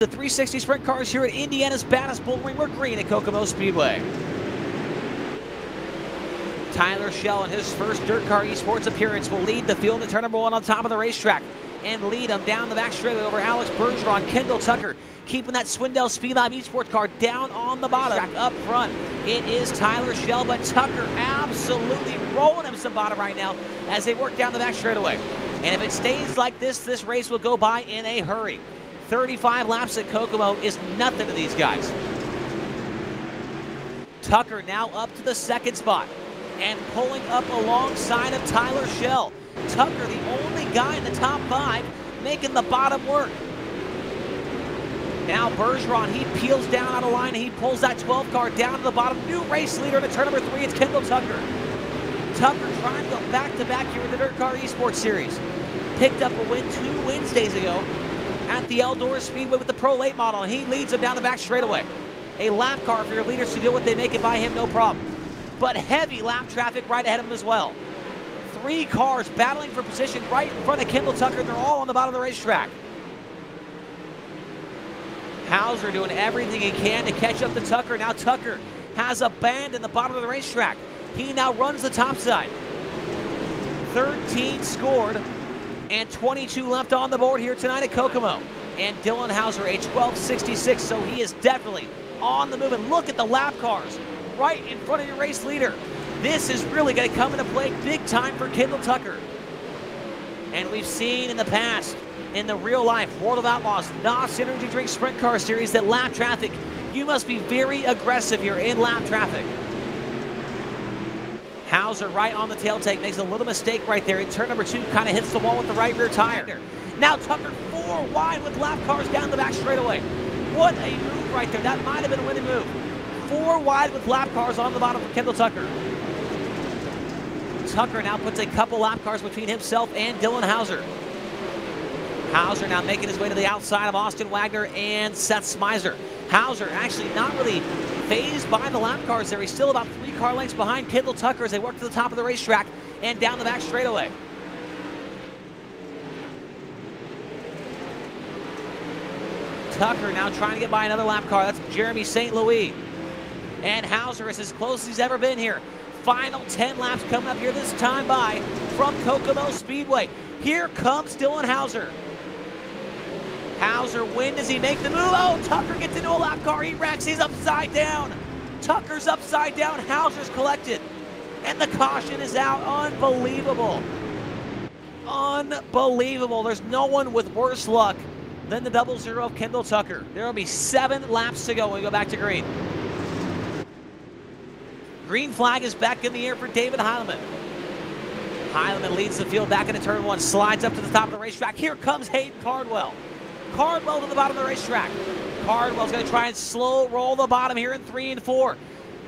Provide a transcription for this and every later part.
The 360 sprint cars here at Indiana's baddest bull ring. We're green at Kokomo Speedway. Tyler Schell in his first DIRTcar eSports appearance will lead the field in turn number 1 on top of the racetrack and lead him down the back straightaway over Alex Bergeron, Kendall Tucker, keeping that Swindell Speedlab eSports car down on the bottom. Up front, it is Tyler Schell, but Tucker absolutely rolling him some bottom right now as they work down the back straightaway. And if it stays like this race will go by in a hurry. 35 laps at Kokomo is nothing to these guys. Tucker now up to the second spot and pulling up alongside of Tyler Schell. Tucker, the only guy in the top 5, making the bottom work. Now Bergeron, he peels down out of line and he pulls that 12 car down to the bottom. New race leader in turn number 3, it's Kendall Tucker. Tucker trying to go back-to-back here in the DIRTcar eSports Series. Picked up a win 2 Wednesdays ago at the Eldora Speedway with the Pro Late model, and he leads them down the back straightaway. A lap car for your leaders to do what they make it by him, no problem. But heavy lap traffic right ahead of him as well. 3 cars battling for position right in front of Kendall Tucker, and they're all on the bottom of the racetrack. Hauser doing everything he can to catch up to Tucker. Now Tucker has a band in the bottom of the racetrack. He now runs the top side. 13 scored and 22 left on the board here tonight at Kokomo. And Dylan Hauser, a 12.66, so he is definitely on the move. And look at the lap cars right in front of your race leader. This is really going to come into play big time for Kendall Tucker. And we've seen in the past, in the real life World of Outlaws NOS Energy Drink Sprint Car Series, that lap traffic, you must be very aggressive here in lap traffic. Hauser right on the tail take, makes a little mistake right there. In turn number 2, kind of hits the wall with the right rear tire. Now Tucker 4 wide with lap cars down the back straightaway. What a move right there. That might have been a winning move. 4 wide with lap cars on the bottom for Kendall Tucker. Tucker now puts a couple lap cars between himself and Dylan Hauser. Hauser now making his way to the outside of Austin Wagner and Seth Smizer. Hauser actually not really phased by the lap cars there. He's still about 3 car lengths behind Kendall Tucker as they work to the top of the racetrack and down the back straightaway. Tucker now trying to get by another lap car. That's Jeremy St. Louis. And Hauser is as close as he's ever been here. Final 10 laps coming up here this time by from Kokomo Speedway. Here comes Dylan Hauser. Hauser, when does he make the move? Oh, Tucker gets into a lap car. He wrecks. He's upside down. Tucker's upside down. Hauser's collected. And the caution is out. Unbelievable. Unbelievable. There's no one with worse luck than the 00 of Kendall Tucker. There will be 7 laps to go when we go back to green. Green flag is back in the air for David Heileman. Heileman leads the field back into turn 1, slides up to the top of the racetrack. Here comes Hayden Cardwell. Cardwell to the bottom of the racetrack. Cardwell's going to try and slow roll the bottom here in 3 and 4.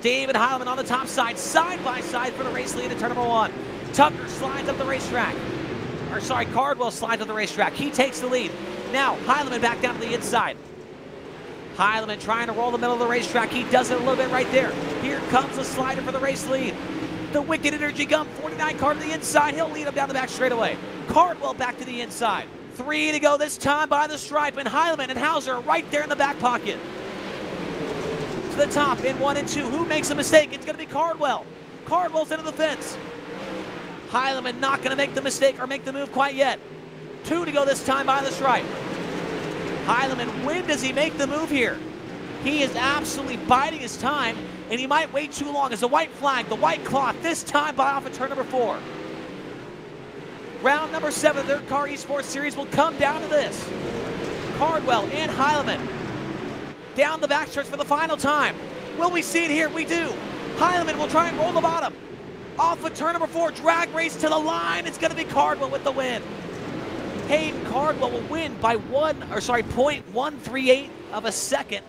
David Heileman on the top side by side for the race lead at turn number 1. Tucker slides up the racetrack. Cardwell slides up the racetrack. He takes the lead. Now Heileman back down to the inside. Heileman trying to roll the middle of the racetrack. He does it a little bit right there. Here comes the slider for the race lead. The Wicked Energy Gum 49 car to the inside. He'll lead him down the back straightaway. Cardwell back to the inside. 3 to go this time by the stripe, and Heileman and Hauser right there in the back pocket. To the top in 1 and 2. Who makes a mistake? It's going to be Cardwell. Cardwell's into the fence. Heileman not going to make the mistake or make the move quite yet. 2 to go this time by the stripe. Heileman, when does he make the move here? He is absolutely biding his time, and he might wait too long as the white flag, the white cloth, this time by off at turn number 4. Round number 7 of the DIRTcar eSports Series will come down to this. Cardwell and Heileman down the backstretch for the final time. Will we see it here? We do. Heileman will try and roll the bottom. Off of turn number 4, drag race to the line. It's going to be Cardwell with the win. Hayden Cardwell will win by 0.138 of a second